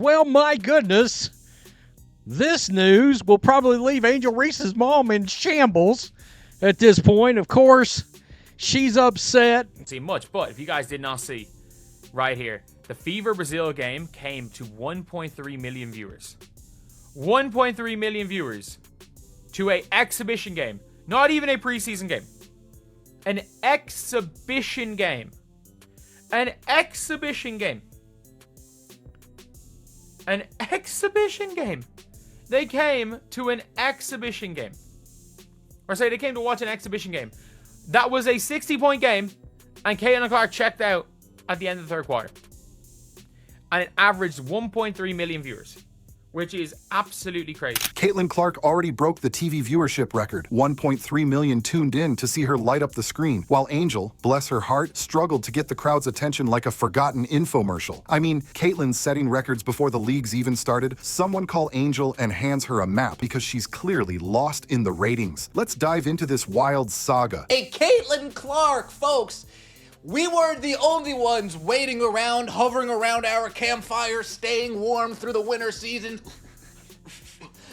Well, my goodness. This news will probably leave Angel Reese's mom in shambles at this point. Of course, she's upset. See much, but if you guys did not see right here, the Fever Brazil game came to 1.3 million viewers. 1.3 million viewers to a exhibition game. Not even a preseason game. An exhibition game. An exhibition game. An exhibition game. They came to an exhibition game. Or say they came to watch an exhibition game. That was a 60-point game, and Caitlin Clark checked out at the end of the third quarter. And it averaged 1.3 million viewers, which is absolutely crazy. Caitlin Clark already broke the TV viewership record. 1.3 million tuned in to see her light up the screen, while Angel, bless her heart, struggled to get the crowd's attention like a forgotten infomercial. I mean, Caitlin's setting records before the leagues even started. Someone call Angel and hands her a map because she's clearly lost in the ratings. Let's dive into this wild saga. Hey, Caitlin Clark, folks. We were the only ones waiting around, hovering around our campfire, staying warm through the winter season.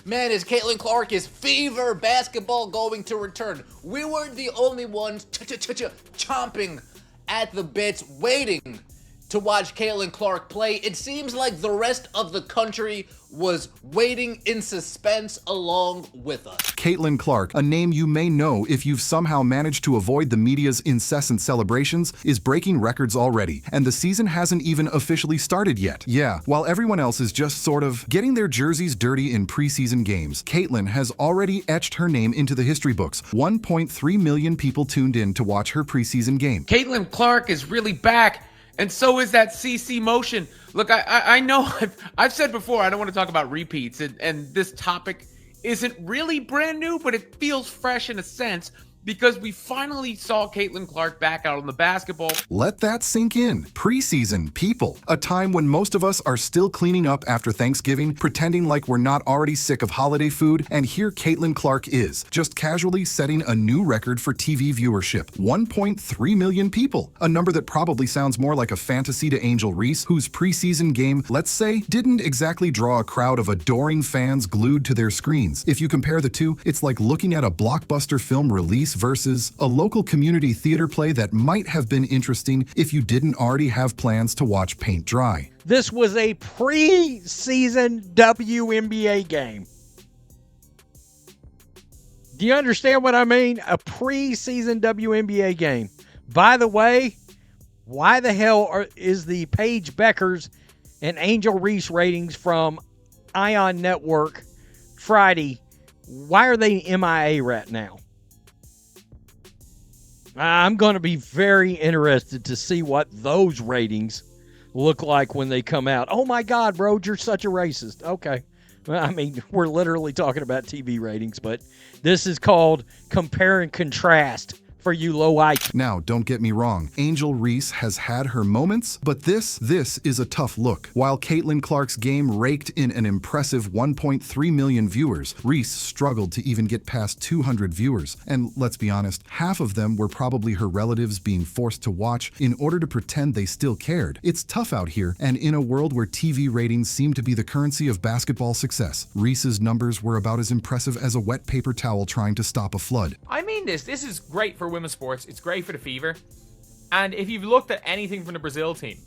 Man, is Caitlin Clark's Fever basketball going to return? We were the only ones chomping at the bits, waiting to watch Caitlin Clark play. It seems like the rest of the country was waiting in suspense along with us. Caitlin Clark, a name you may know if you've somehow managed to avoid the media's incessant celebrations, is breaking records already, and the season hasn't even officially started yet. Yeah, while everyone else is just sort of getting their jerseys dirty in preseason games, Caitlin has already etched her name into the history books. 1.3 million people tuned in to watch her preseason game. Caitlin Clark is really back. And so is that CC motion. Look, I know I've said before, I don't want to talk about repeats, and this topic isn't really brand new, but it feels fresh in a sense because we finally saw Caitlin Clark back out on the basketball. Let that sink in. Preseason, people. A time when most of us are still cleaning up after Thanksgiving, pretending like we're not already sick of holiday food, and here Caitlin Clark is, just casually setting a new record for TV viewership. 1.3 million people. A number that probably sounds more like a fantasy to Angel Reese, whose preseason game, let's say, didn't exactly draw a crowd of adoring fans glued to their screens. If you compare the two, it's like looking at a blockbuster film release versus a local community theater play that might have been interesting if you didn't already have plans to watch paint dry. This was a preseason WNBA game. Do you understand what I mean? A preseason WNBA game. By the way, why the hell is the Paige Beckers and Angel Reese ratings from Ion Network Friday, why are they MIA right now? I'm going to be very interested to see what those ratings look like when they come out. Oh my God, bro, you're such a racist. Okay. Well, I mean, we're literally talking about TV ratings, but this is called compare and contrast for you low IQ. Now, don't get me wrong, Angel Reese has had her moments, but this is a tough look. While Caitlin Clark's game raked in an impressive 1.3 million viewers, Reese struggled to even get past 200 viewers. And let's be honest, half of them were probably her relatives being forced to watch in order to pretend they still cared. It's tough out here, and in a world where TV ratings seem to be the currency of basketball success, Reese's numbers were about as impressive as a wet paper towel trying to stop a flood. I mean this is great for women's sports. It's great for the Fever. And if you've looked at anything from the Brazil team,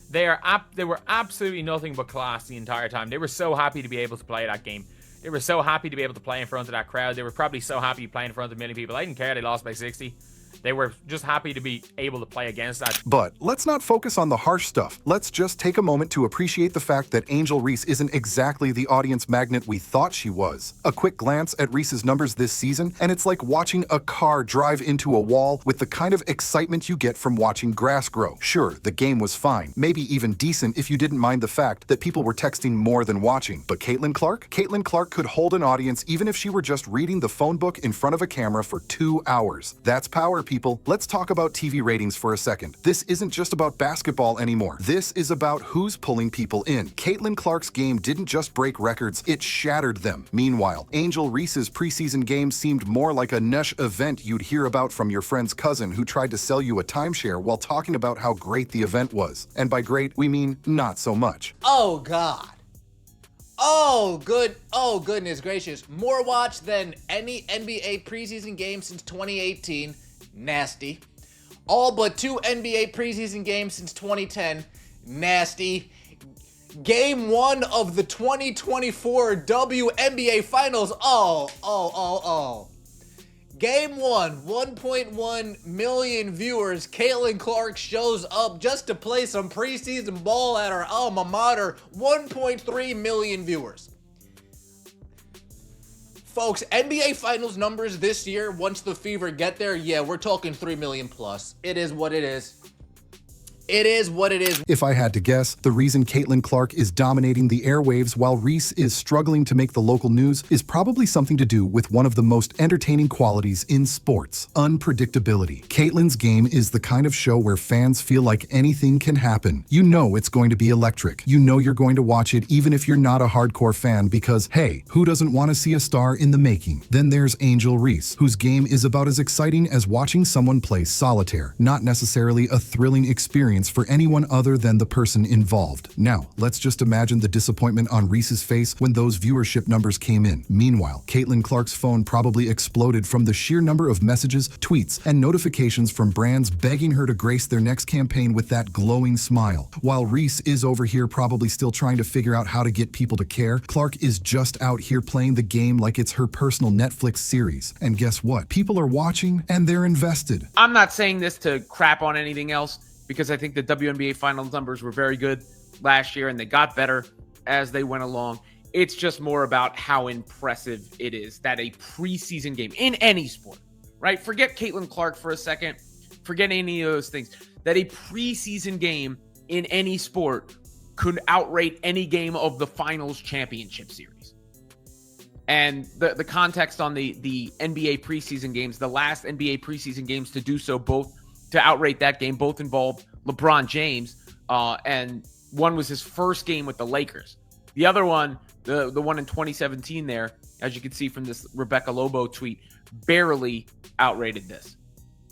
they were absolutely nothing but class the entire time. They were so happy to be able to play that game. They were so happy to be able to play in front of that crowd. They were probably so happy playing in front of a million people. I didn't care they lost by 60. They were just happy to be able to play against that. But let's not focus on the harsh stuff. Let's just take a moment to appreciate the fact that Angel Reese isn't exactly the audience magnet we thought she was. A quick glance at Reese's numbers this season, and it's like watching a car drive into a wall with the kind of excitement you get from watching grass grow. Sure, the game was fine, maybe even decent if you didn't mind the fact that people were texting more than watching. But Caitlin Clark could hold an audience even if she were just reading the phone book in front of a camera for 2 hours. That's power, people. Let's talk about TV ratings for a second. This isn't just about basketball anymore. This is about who's pulling people in. Caitlin Clark's game didn't just break records, it shattered them. Meanwhile, Angel Reese's preseason game seemed more like a niche event you'd hear about from your friend's cousin who tried to sell you a timeshare while talking about how great the event was. And by great, we mean not so much. Oh God. Oh, goodness gracious. More watch than any NBA preseason game since 2018. Nasty. All but 2 NBA preseason games since 2010. Nasty. Game 1 of the 2024 WNBA Finals. Oh. Game 1, 1.1 million viewers. Caitlin Clark shows up just to play some preseason ball at her alma mater. 1.3 million viewers. Folks, NBA Finals numbers this year, once the Fever get there, yeah, we're talking 3 million plus. It is what it is. It is what it is. If I had to guess, the reason Caitlin Clark is dominating the airwaves while Reese is struggling to make the local news is probably something to do with one of the most entertaining qualities in sports: unpredictability. Caitlin's game is the kind of show where fans feel like anything can happen. You know it's going to be electric. You know you're going to watch it even if you're not a hardcore fan because, hey, who doesn't want to see a star in the making? Then there's Angel Reese, whose game is about as exciting as watching someone play solitaire, not necessarily a thrilling experience for anyone other than the person involved. Now, let's just imagine the disappointment on Reese's face when those viewership numbers came in. Meanwhile, Caitlin Clark's phone probably exploded from the sheer number of messages, tweets, and notifications from brands begging her to grace their next campaign with that glowing smile. While Reese is over here probably still trying to figure out how to get people to care, Clark is just out here playing the game like it's her personal Netflix series. And guess what? People are watching and they're invested. I'm not saying this to crap on anything else, because I think the WNBA Finals numbers were very good last year and they got better as they went along. It's just more about how impressive it is that a preseason game in any sport, right? Forget Caitlin Clark for a second. Forget any of those things. That a preseason game in any sport could outrate any game of the Finals championship series. And the context on the NBA preseason games, the last NBA preseason games to do so, both to outrate that game, both involved LeBron James, and one was his first game with the Lakers. The other one, the one in 2017 there, as you can see from this Rebecca Lobo tweet, barely outrated this.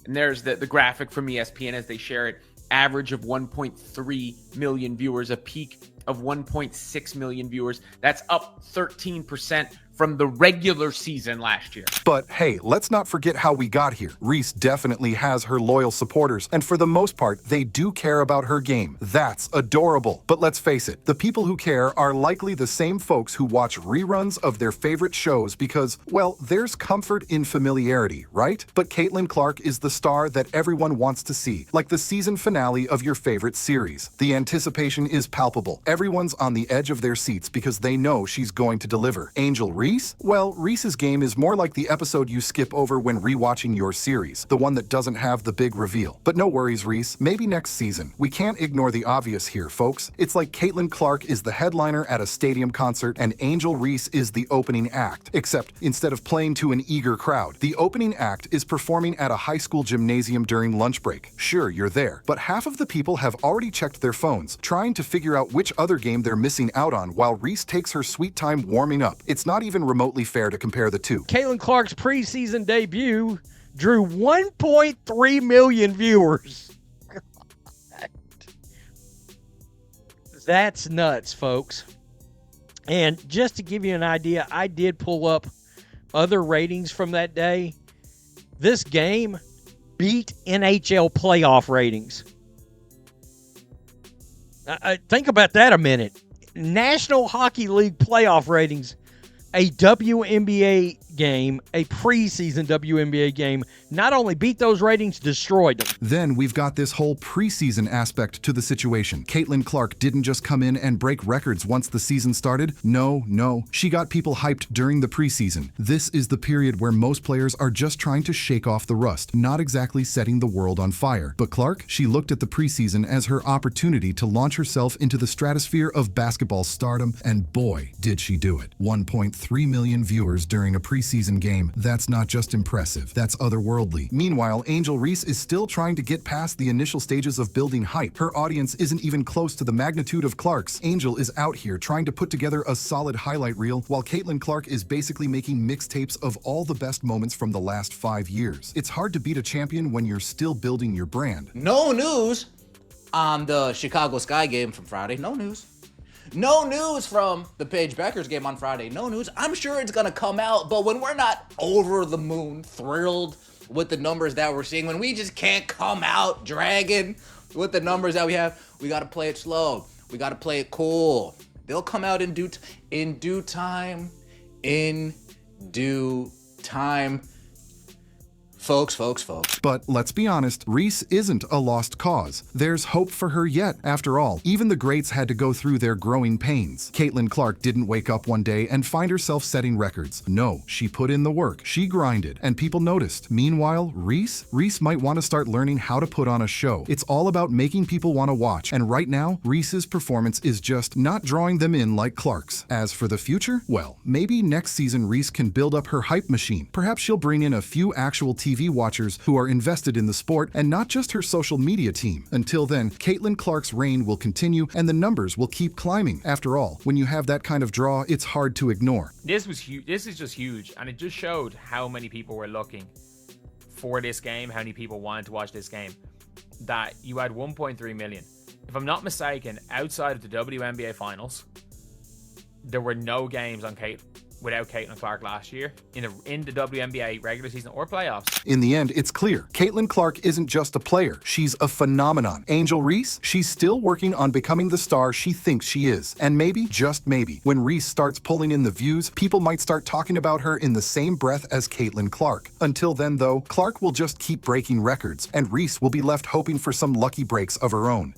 And there's the graphic from ESPN as they share it. Average of 1.3 million viewers, a peak of 1.6 million viewers. That's up 13% from the regular season last year. But hey, let's not forget how we got here. Reese definitely has her loyal supporters, and for the most part, they do care about her game. That's adorable. But let's face it, the people who care are likely the same folks who watch reruns of their favorite shows because, well, there's comfort in familiarity, right? But Caitlin Clark is the star that everyone wants to see, like the season finale of your favorite series. The anticipation is palpable. Everyone's on the edge of their seats because they know she's going to deliver. Angel Reese? Well, Reese's game is more like the episode you skip over when rewatching your series, the one that doesn't have the big reveal. But no worries, Reese, maybe next season. We can't ignore the obvious here, folks. It's like Caitlin Clark is the headliner at a stadium concert and Angel Reese is the opening act. Except, instead of playing to an eager crowd, the opening act is performing at a high school gymnasium during lunch break. Sure, you're there, but half of the people have already checked their phones, trying to figure out which other game they're missing out on while Reese takes her sweet time warming up. It's not even remotely fair to compare the two. Caitlin Clark's preseason debut drew 1.3 million viewers. That's nuts, folks. And just to give you an idea, I did pull up other ratings from that day. This game beat NHL playoff ratings. Think about that a minute. National Hockey League playoff ratings. A WNBA game, a preseason WNBA game, not only beat those ratings, destroyed them. Then we've got this whole preseason aspect to the situation. Caitlin Clark didn't just come in and break records once the season started. No. She got people hyped during the preseason. This is the period where most players are just trying to shake off the rust, not exactly setting the world on fire. But Clark, she looked at the preseason as her opportunity to launch herself into the stratosphere of basketball stardom, and boy, did she do it. 1.3 million viewers during a preseason game. That's not just impressive, that's otherworldly. Meanwhile, Angel Reese is still trying to get past the initial stages of building hype. Her audience isn't even close to the magnitude of Clark's. Angel is out here trying to put together a solid highlight reel, while Caitlin Clark is basically making mixtapes of all the best moments from the last 5 years. It's hard to beat a champion when you're still building your brand. No news on the Chicago Sky game from Friday. No news. No news from the Paige Beckers game on Friday. No news. I'm sure it's going to come out, but when we're not over the moon thrilled with the numbers that we're seeing, when we just can't come out dragging with the numbers that we have, we got to play it slow. We got to play it cool. They'll come out in due time. In due time. Folks. But let's be honest, Reese isn't a lost cause. There's hope for her yet. After all, even the greats had to go through their growing pains. Caitlin Clark didn't wake up one day and find herself setting records. No, she put in the work, she grinded, and people noticed. Meanwhile, Reese might want to start learning how to put on a show. It's all about making people want to watch, and right now, Reese's performance is just not drawing them in like Clark's. As for the future, well, maybe next season Reese can build up her hype machine. Perhaps she'll bring in a few actual TV watchers who are invested in the sport and not just her social media team. Until then, Caitlin Clark's reign will continue and the numbers will keep climbing. After all, when you have that kind of draw, it's hard to ignore. This was huge. This is just huge, and it just showed how many people were looking for this game, how many people wanted to watch this game. That you had 1.3 million. If I'm not mistaken, outside of the WNBA finals, there were no games on without Caitlin Clark last year in the WNBA regular season or playoffs. In the end, it's clear. Caitlin Clark isn't just a player. She's a phenomenon. Angel Reese, she's still working on becoming the star she thinks she is. And maybe, just maybe, when Reese starts pulling in the views, people might start talking about her in the same breath as Caitlin Clark. Until then, though, Clark will just keep breaking records, and Reese will be left hoping for some lucky breaks of her own.